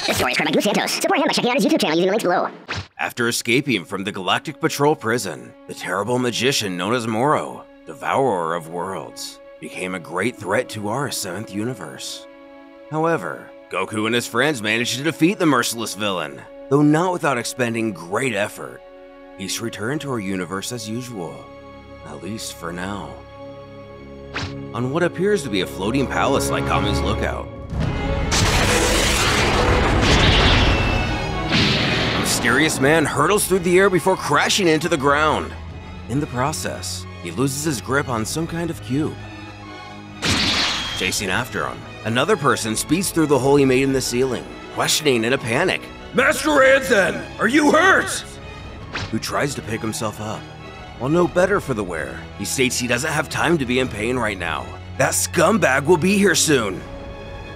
This story is created by Goose Santos. Support him by checking out his YouTube channel using the links below. After escaping from the Galactic Patrol prison, the terrible magician known as Moro, Devourer of Worlds, became a great threat to our 7th universe. However, Goku and his friends managed to defeat the merciless villain, though not without expending great effort. Peace returned to our universe as usual, at least for now. On what appears to be a floating palace like Kami's lookout, a mysterious man hurtles through the air before crashing into the ground. In the process, he loses his grip on some kind of cube. Chasing after him, another person speeds through the hole he made in the ceiling, questioning in a panic, "Master Anzen, are you hurt?" Who tries to pick himself up. While no better for the wear, he states he doesn't have time to be in pain right now. That scumbag will be here soon.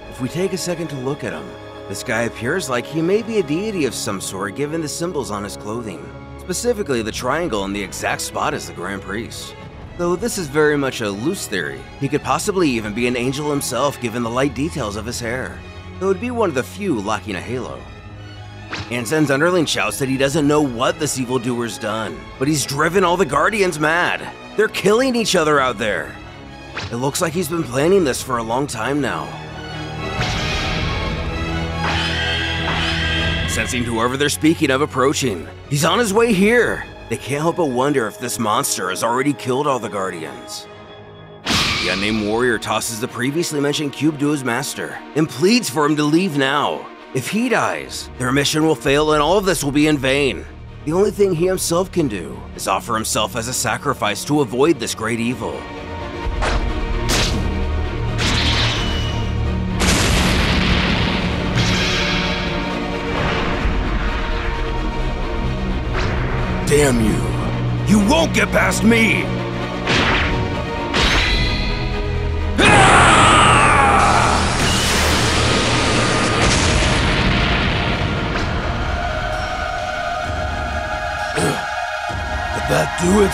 If we take a second to look at him, this guy appears like he may be a deity of some sort given the symbols on his clothing, specifically the triangle in the exact spot as the Grand Priest. Though this is very much a loose theory, he could possibly even be an angel himself given the light details of his hair, though it would be one of the few lacking a halo. Anzen's underling shouts that he doesn't know what this evildoer's done, but he's driven all the Guardians mad. They're killing each other out there. It looks like he's been planning this for a long time now. Sensing whoever they're speaking of approaching, he's on his way here. They can't help but wonder if this monster has already killed all the Guardians. The unnamed warrior tosses the previously mentioned cube to his master and pleads for him to leave now. If he dies, their mission will fail and all of this will be in vain. The only thing he himself can do is offer himself as a sacrifice to avoid this great evil. Damn you! You won't get past me! Did that do it?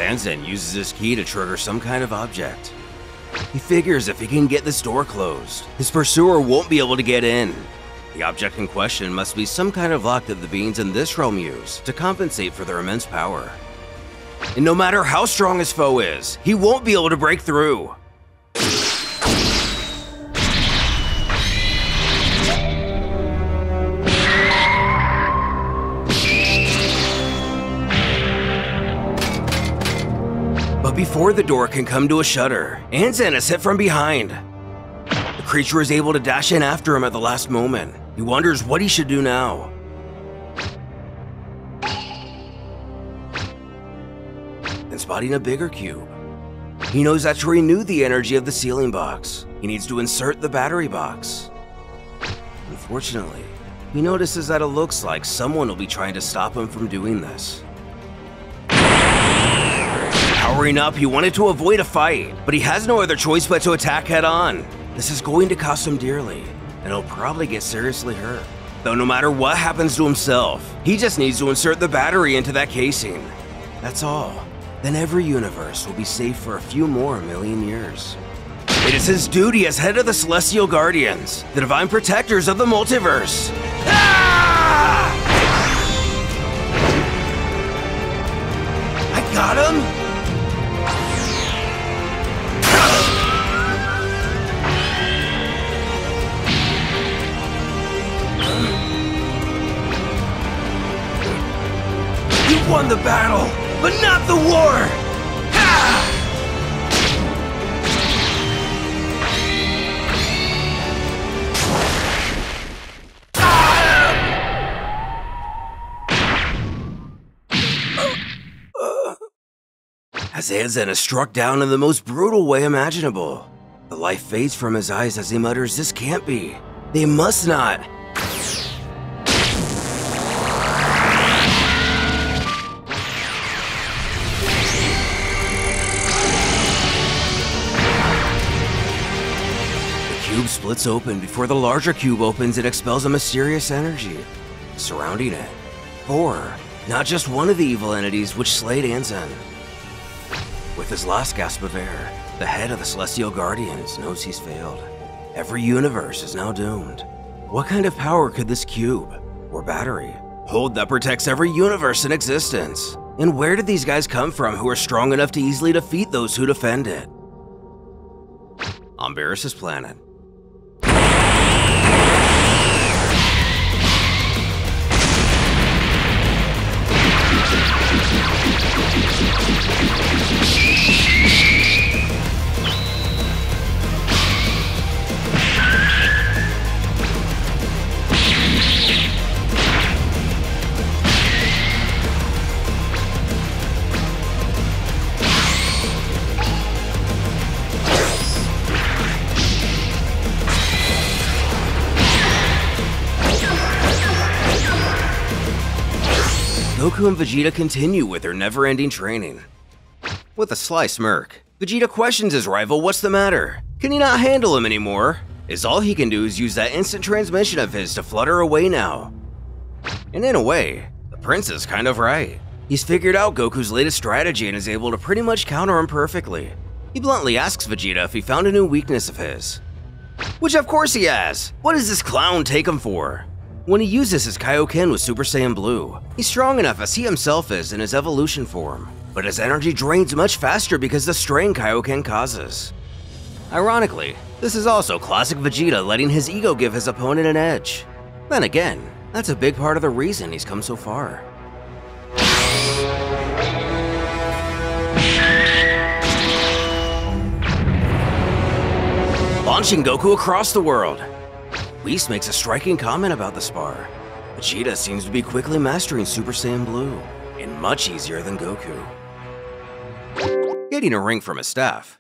Anzen uses his key to trigger some kind of object. He figures if he can get this door closed, his pursuer won't be able to get in. The object in question must be some kind of lock that the beings in this realm use to compensate for their immense power. And no matter how strong his foe is, he won't be able to break through. But before the door can come to a shutter, Anzen is hit from behind. The creature is able to dash in after him at the last moment. He wonders what he should do now. Then spotting a bigger cube, he knows that to renew the energy of the ceiling box, he needs to insert the battery box. Unfortunately, he notices that it looks like someone will be trying to stop him from doing this. Powering up, he wanted to avoid a fight, but he has no other choice but to attack head-on. This is going to cost him dearly, and he'll probably get seriously hurt. Though no matter what happens to himself, he just needs to insert the battery into that casing. That's all. Then every universe will be safe for a few more million years. It is his duty as head of the Celestial Guardians, the divine protectors of the multiverse. Ah! I got him? You won the battle, but not the war! Ha! As Anzen is struck down in the most brutal way imaginable, the light fades from his eyes as he mutters, "This can't be. They must not." cube splits open before the larger cube opens and expels a mysterious energy surrounding it. 4. Not just one of the evil entities which slayed Anzen. With his last gasp of air, the head of the Celestial Guardians knows he's failed. Every universe is now doomed. What kind of power could this cube, or battery, hold that protects every universe in existence? And where did these guys come from who are strong enough to easily defeat those who defend it? On Beerus' planet. Goku and Vegeta continue with their never-ending training. With a sly smirk, Vegeta questions his rival what's the matter. Can he not handle him anymore? Is all he can do is use that instant transmission of his to flutter away now. And in a way, the prince is kind of right. He's figured out Goku's latest strategy and is able to pretty much counter him perfectly. He bluntly asks Vegeta if he found a new weakness of his. Which of course he has! What does this clown take him for? When he uses his Kaioken with Super Saiyan Blue, he's strong enough as he himself is in his evolution form, but his energy drains much faster because the strain Kaioken causes. Ironically, this is also classic Vegeta letting his ego give his opponent an edge. Then again, that's a big part of the reason he's come so far. Launching Goku across the world. Whis makes a striking comment about the spar. Vegeta seems to be quickly mastering Super Saiyan Blue, and much easier than Goku. Getting a ring from his staff.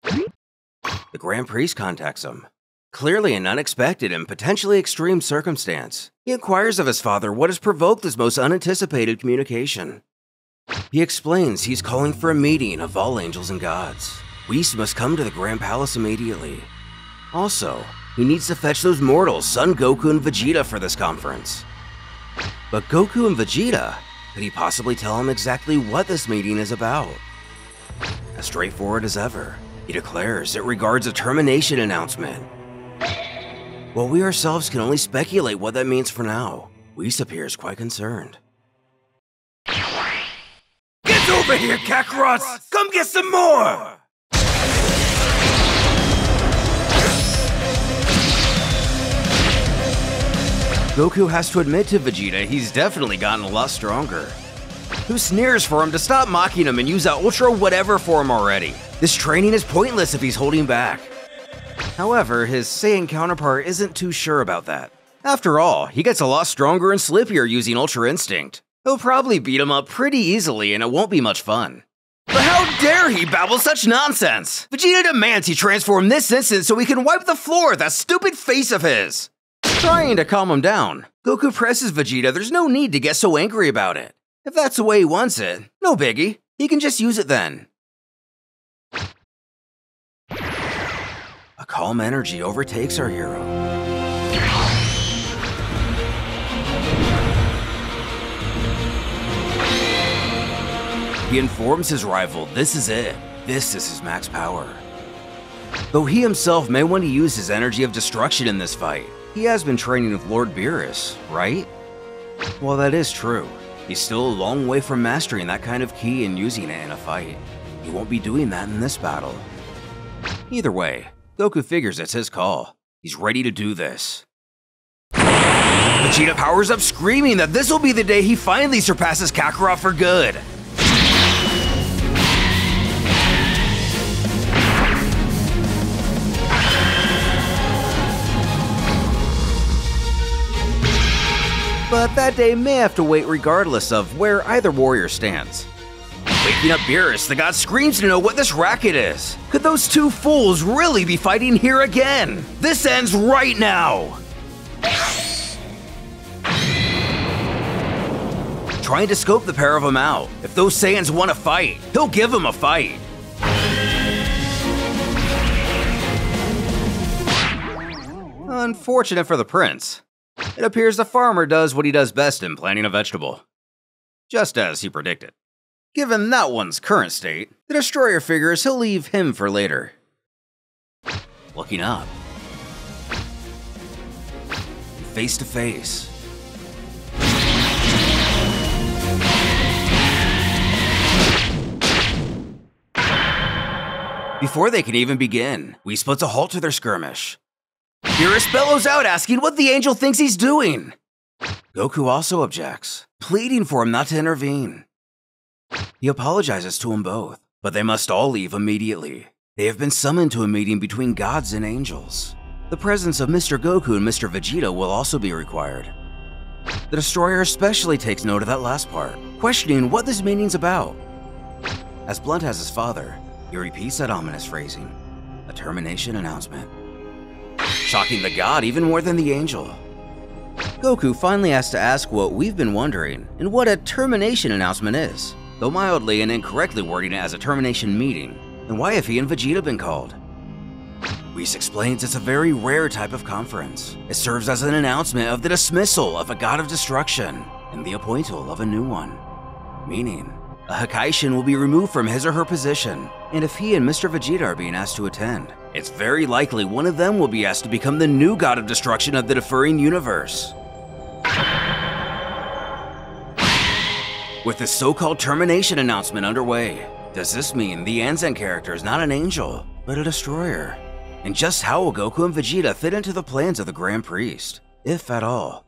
The Grand Priest contacts him. Clearly an unexpected and potentially extreme circumstance. He inquires of his father what has provoked this most unanticipated communication. He explains he's calling for a meeting of all angels and gods. Whis must come to the Grand Palace immediately. Also, he needs to fetch those mortals, Son Goku and Vegeta, for this conference. But Goku and Vegeta, could he possibly tell him exactly what this meeting is about? As straightforward as ever, he declares it regards a termination announcement. While we ourselves can only speculate what that means for now, Whis appears quite concerned. Get over here, Kakarot! Come get some more! Goku has to admit to Vegeta he's definitely gotten a lot stronger. Who sneers for him to stop mocking him and use that ultra whatever for him already? This training is pointless if he's holding back. However, his Saiyan counterpart isn't too sure about that. After all, he gets a lot stronger and slippier using Ultra Instinct. He'll probably beat him up pretty easily and it won't be much fun. But how dare he babble such nonsense? Vegeta demands he transform this instant so he can wipe the floor with that stupid face of his. Trying to calm him down, Goku presses Vegeta there's no need to get so angry about it. If that's the way he wants it, no biggie, he can just use it then. A calm energy overtakes our hero. He informs his rival this is it, this is his max power. Though he himself may want to use his energy of destruction in this fight, he has been training with Lord Beerus, right? While that is true, he's still a long way from mastering that kind of ki and using it in a fight. He won't be doing that in this battle. Either way, Goku figures it's his call. He's ready to do this. Vegeta powers up screaming that this will be the day he finally surpasses Kakarot for good. But that day may have to wait regardless of where either warrior stands. Waking up Beerus, the god screams to know what this racket is. Could those two fools really be fighting here again? This ends right now! Trying to scope the pair of them out. If those Saiyans want to fight, he'll give them a fight. Unfortunate for the prince. It appears the farmer does what he does best in planting a vegetable. Just as he predicted. Given that one's current state, the destroyer figures he'll leave him for later. Looking up. Face to face. Before they can even begin, Whis puts a halt to their skirmish. Beerus bellows out asking what the angel thinks he's doing. Goku also objects, pleading for him not to intervene. He apologizes to them both, but they must all leave immediately. They have been summoned to a meeting between gods and angels. The presence of Mr. Goku and Mr. Vegeta will also be required. The destroyer especially takes note of that last part, questioning what this meeting's about. As blunt as his father, he repeats that ominous phrasing, a termination announcement. Shocking the god even more than the angel. Goku finally has to ask what we've been wondering and what a termination announcement is, though mildly and incorrectly wording it as a termination meeting, and why have he and Vegeta been called? Whis explains it's a very rare type of conference. It serves as an announcement of the dismissal of a god of destruction and the appointal of a new one. Meaning, a Hakai will be removed from his or her position, and if he and Mr. Vegeta are being asked to attend, it's very likely one of them will be asked to become the new god of destruction of the deferring universe. With this so-called termination announcement underway, does this mean the Anzen character is not an angel, but a destroyer? And just how will Goku and Vegeta fit into the plans of the Grand Priest, if at all?